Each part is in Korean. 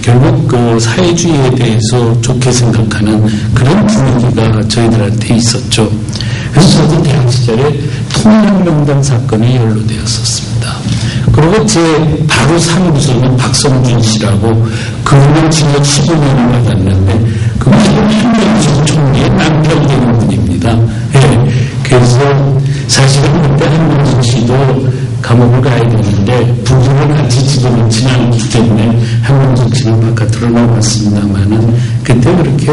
결국 그 사회주의에 대해서 좋게 생각하는 그런 분위기가 저희들한테 있었죠. 그래서 저도 대학 시절에 통일혁명당 사건에 연루되었었습니다. 그리고 제 바로 사무소는 박성준 씨라고 그분은 징역 15년을 받았는데 그분은 한명숙 총리의 남편되는 분입니다. 예. 그래서 사실은 그때 한명숙 씨도 감옥을 가야 되는데 부부를 같이 집어넣지는 않기 때문에 한명숙 씨는 바깥으로 나왔습니다만은 그때 그렇게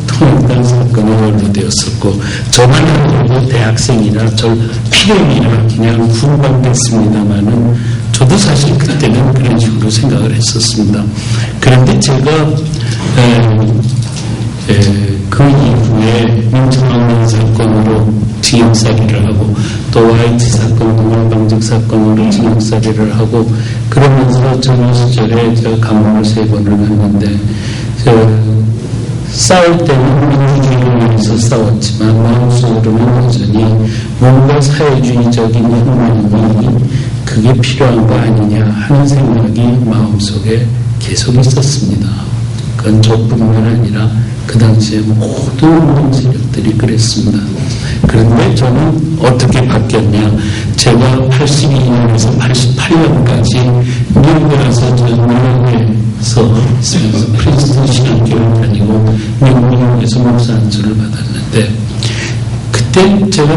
통일당 사건에 연루되었었고 저만 아니고 대학생이라 절 필연이라 그냥 훈방됐습니다만은 저도 사실 그때는 그런 식으로 생각을 했었습니다. 그런데 제가 그 이후에 민주혁명 사건으로 징역살이를 하고 또 YT 사건, 동물방직 사건으로 징역살이를 하고 그러면서 젊은 시절에 제가 감옥을 3번을 갔는데 싸울 때는 민주주의를 위해서 싸웠지만 마음속으로는 여전히 뭔가 사회주의적인 혁명이 그게 필요한 거 아니냐 하는 생각이 마음속에 계속 있었습니다. 그건 저뿐만 아니라 그 당시에 모든 세력들이 그랬습니다. 그런데 저는 어떻게 바뀌었냐. 제가 82년에서 88년까지 미국에 가서 뉴욕에서 프린스턴 신학교를 다니고 미국에서 목사 안수를 받았는데 그때 제가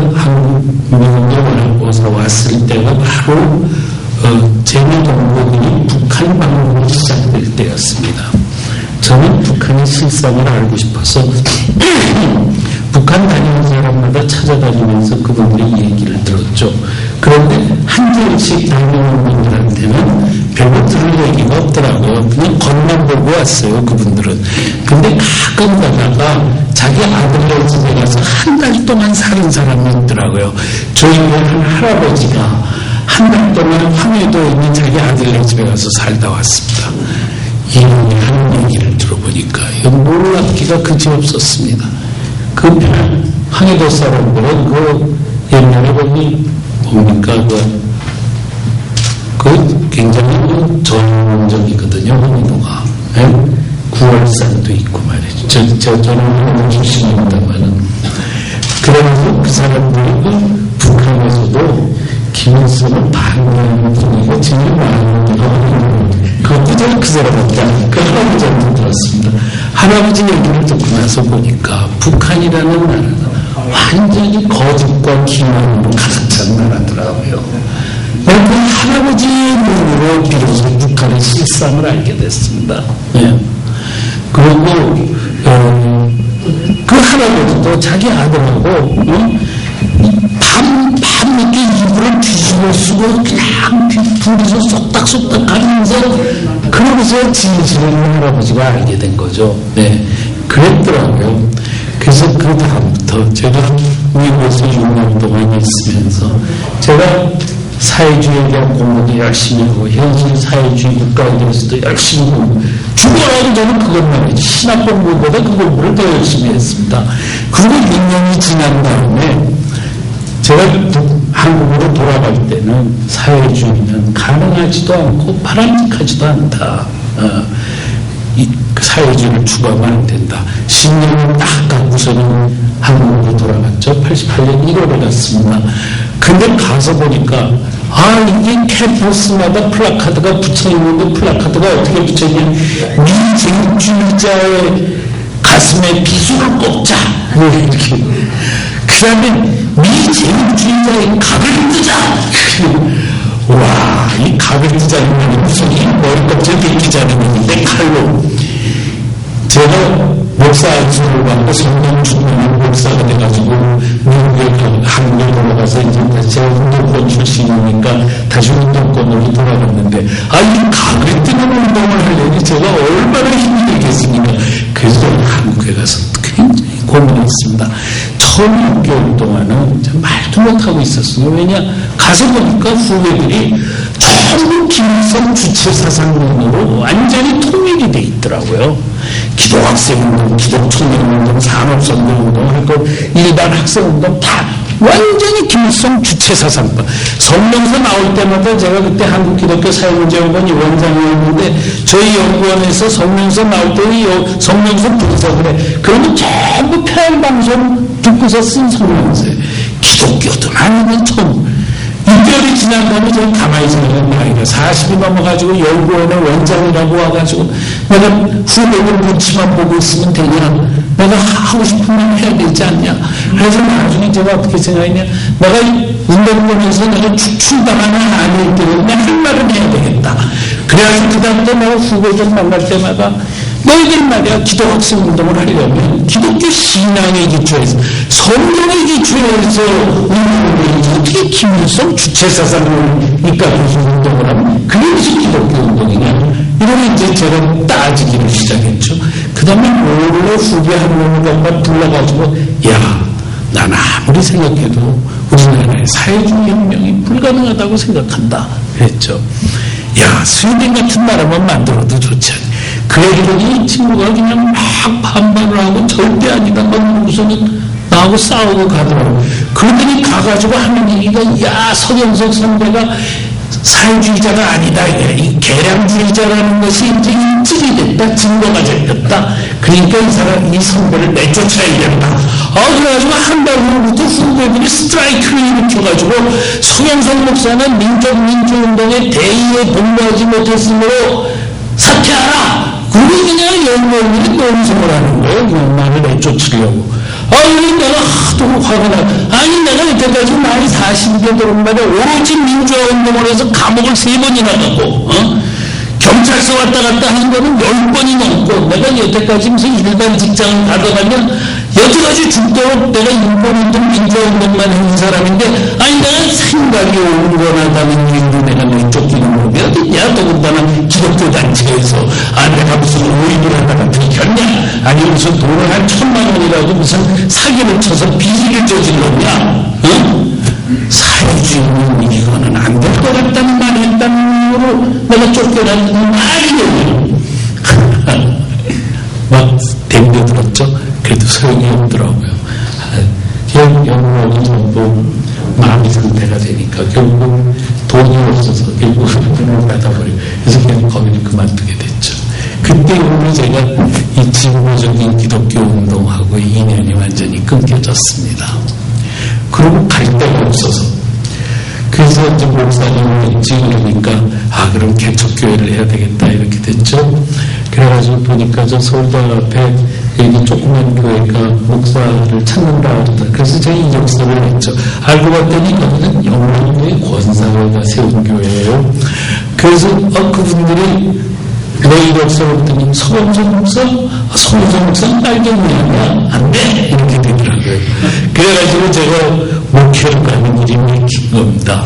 미국에 와서 왔을 때가 바로 재미동포들이 북한 방문이 시작될 때였습니다. 저는 북한의 실상을 알고 싶어서 북한 다니는 사람마다 찾아다니면서 그분들의 얘기를 들었죠. 그런데 한 주일씩 다니는 분들한테는 별로 들을 얘기가 없더라고요. 그냥 겉만 보고 왔어요, 그분들은. 근데 가끔 가다가 자기 아들네 집에 가서 한 달 동안 사는 사람이 있더라고요. 저희 한 할아버지가 한 달 동안 황해도에 있는 자기 아들네 집에 가서 살다 왔습니다. 이분이 하는 얘기를 들어보니까 놀랍기가 그지없었습니다. 그 황해도 사람들은 그 옛날에 보니 뭡니까 그 굉장히 전문적이거든요. 황해도가 9월산도 있고 말이죠. 저는 황해도 출신입니다만은 그래서 그 사람들이 북한에서도 김일성을 반대하는 분위기가 제일 많은 그것도 제가 그 사람밖에 아니까 할아버지한테 들었습니다. 할아버지 얘기를 듣고 나서 보니까 북한이라는 나라는 완전히 거짓과 기만으로 가득 찬 나라더라고요. 그 할아버지의 눈으로 비로소 북한의 실상을 알게 됐습니다. 네. 그리고 그 할아버지도 자기 아들하고 밤늦게 이불을 뒤집어 쓰고 그냥 둘이서 쏙닥쏙닥 하면서 그러면서 진실을 할아버지가 알게 된 거죠. 네, 그랬더라고요. 그래서 그 다음부터 제가 미국에서 6년 동안 있으면서 제가 사회주의에 대한 공부도 열심히 하고 현실 사회주의 국가에 대해서도 열심히 하고 죽어라도 저는 그것만 했지 신학 공부보다 그 공부를 더 열심히 했습니다. 그리고 6년이 지난 다음에 제가 한국으로 돌아갈 때는 사회주의는 가능하지도 않고 바람직하지도 않다. 사회주의를 추구하면 안 된다. 10년을 딱 갖고서는 한국으로 돌아갔죠. 88년 1월에 갔습니다. 근데 가서 보니까 이게 캠퍼스마다 플라카드가 붙여있는데 플라카드가 어떻게 붙여있냐. 미쟁주의자의 가슴에 비수를 꽂자. 이렇게. 그 다음에 미쟁주의자의 각을 뜨자. 와, 이 각을 뜨자는 말이 무슨 이 머리껍질 벗기지 않았는데 칼로. 제가 목사 안수를 받고 성령 중년 목사가 돼가지고 미국에 한국에 돌아가서 이제 다시 제가 운동권 출신이니까 다시 운동권으로 돌아갔는데 이 각을 뜨는 운동을 하려니 제가 얼마나 힘들겠습니까. 그래서 저는 한국에 가서 굉장히 고민했습니다. 처음 6개월 동안은 말도 못하고 있었어요. 왜냐 가서 보니까 후배들이 전부 김일성 주체사상론으로 완전히 통일이 돼 있더라고요. 기독학생운동, 기독총연운동, 산업선거운동, 일반 학생운동 다 완전히 김일성 주체사상파. 성명서 나올 때마다 제가 그때 한국기독교 사회문제연구원 원장이었는데 저희 연구원에서 성명서 나올 때는 성명서 분석을 해. 그러면 전부 평양방송 듣고서 쓴 성명서예요. 기독교든 아니면 처음. 6개월이 지난 다음에 저는 가만히 생각하면 나이가 40이 넘어가지고 연구원의 원장이라고 와가지고 내가 후배들 눈치만 보고 있으면 되냐? 내가 하고 싶은 말 해야 되지 않냐? 그래서 나중에 제가 어떻게 생각했냐? 내가 운동권에서 내가 출당하는 아니기 때문에 내가 할 말은 해야 되겠다. 그래가지고 그 다음부터 내가 후배들 만날 때마다 너희들 말이야 기독학생 운동을 하려면 기독교 신앙의 기초에서 성경의 기초에서 운동을 해야지 어떻게 김일성 주체사상을 이끌어서 운동을 하면 그게 무슨 기독교 운동이냐 이러면 이제 제가 따지기를 시작했죠. 그 다음에 원래 후배 한 명만 불러가지고 야 난 아무리 생각해도 우리나라의 사회주의 혁명이 불가능하다고 생각한다 그랬죠. 야 스웨덴 같은 나라만 만들어도 좋지 않니. 그러더니 이 친구가 그냥 막 반발을 하고 절대 아니다. 우선은 나하고 싸우고 가더라고. 그러더니 가가지고 하는 얘기가 야 서경석 선배가 사회주의자가 아니다. 이 개량주의자라는 것이 이제 인증이 됐다. 증거가 잡혔다. 그러니까 이 사람 이 선배를 내쫓아야 된다. 그래가지고 한 달 후부터 후배들이 스트라이크를 일으켜가지고 서경석 목사는 민족운동에 대의에 복무하지 못했으므로 사퇴하라. 그게 그냥 연구원들이 논성을 하는 거예요. 그냥 나를 내쫓으려고. 내가 하도 화가 나. 아니, 내가 여태까지 나이 40개 들은 말에 오로지 민주화 운동을 해서 감옥을 3번이나 가고, 경찰서 왔다 갔다 하는 거는 10번이 넘고, 내가 여태까지 무슨 일반 직장을 가져가면, 여태까지 죽도록 내가 인권운동, 민주화운동만 한 사람인데, 아니, 내가 생각이 온건하다는 이유로 내가 내쫓기는 놈이 어딨냐? 더군다나 기독교 단체에서, 내가 무슨 오인을 하다가 들켰냐? 아니, 무슨 돈을 한 1,000만 원이라도 무슨 사기를 쳐서 비리를 저질렀냐? 사회주의는 이거는 안 될 것 같다는 말을 했다는 이유로 내가 쫓겨나는 말이에요. 막 댕겨들었죠? 그래도 소용이 없더라고요. 결국 전부 마음의 상태가 되니까 결국 돈이 없어서 결국 돈을 받아버리고 그래서 그냥 거기를 그만두게 됐죠. 그때 오늘 제가 이 진보적인 기독교 운동하고 인연이 완전히 끊겨졌습니다. 그리고 갈 데가 없어서 그래서 이제 목사님을 찍으려니까 그럼 개척교회를 해야 되겠다 이렇게 됐죠. 그래가지고 보니까 저 서울대학 앞에 여기 조그만 교회가 목사를 찾는다 그러다. 그래서 제가 이력서를 냈죠. 알고 봤더니 거기는 영남의 권사회가 세운 교회예요. 그래서 그분들이 내 이력서를 봤더니 서경석 목사? 서경석 목사는 빨갱이야. 안 돼! 이렇게 되더라고요. 그래가지고 제가 목회를 가는 일이 맥힌 겁니다.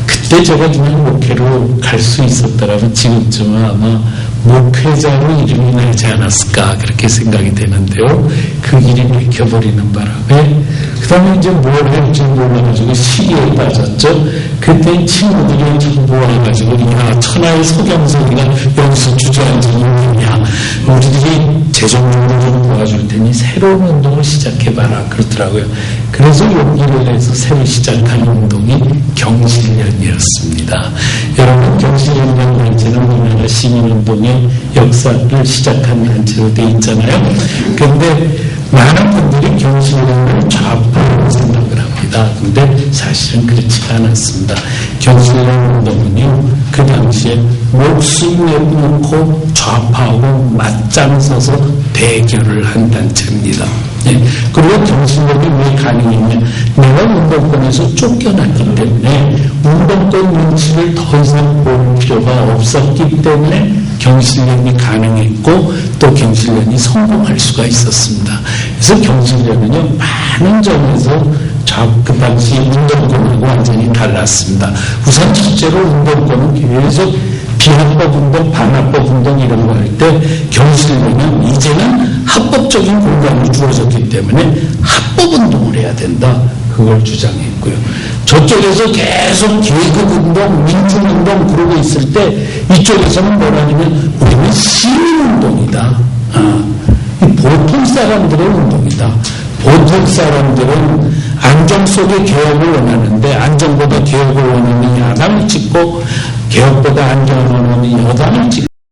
그때 제가 그냥 목회로 갈 수 있었더라면 지금쯤은 아마 목회자로 이름이 나지 않았을까 그렇게 생각이 되는데요. 그 길이 맥혀버리는 바람에 그 다음에 이제 뭘 할지 몰라가지고 시기에 빠졌죠. 그때 친구들이 전부 와가지고 야 천하의 서경석이가 여기서 주저앉은 운동이야. 우리들이 재정적으로 좀 도와줄 테니 새로운 운동을 시작해봐라 그러더라고요. 그래서 용기를 내서 새로 시작한 운동이 경실련이었습니다. 여러분 경실련이라는 단체는 우리나라 시민운동의 역사를 시작한 단체로 되어 있잖아요. 그런데 많은 분들이 경실련을 좌파라고 생각을 합니다. 근데 사실은 그렇지가 않았습니다. 경실련 운동은요, 그 당시에 목숨 내놓고 좌파하고 맞짱 서서 대결을 한 단체입니다. 그리고 경실련이 왜 가능했냐? 내가 운동권에서 쫓겨났기 때문에 운동권 눈치를 더 이상 볼 필요가 없었기 때문에 경실련이 가능했고 또 경실련이 성공할 수가 있었습니다. 그래서 경실련은요 많은 점에서 그 당시 운동권하고 완전히 달랐습니다. 우선 첫째로 운동권은 계속 비합법 운동, 반합법 운동 이런 거 할 때 경실련은 이제는 합법적인 공간이 주어졌기 때문에 합법 운동을 해야 된다. 그걸 주장했고요. 저쪽에서 계속 계급 운동, 민중 운동 그러고 있을 때 이쪽에서는 뭐라냐면 우리는 시민 운동이다. 보통 사람들의 운동이다. 보통 사람들은 안정 속에 개혁을 원하는데 안정보다 개혁을 원하는 야당을 찍고 개혁보다 안정을 원하는 여당을 찍고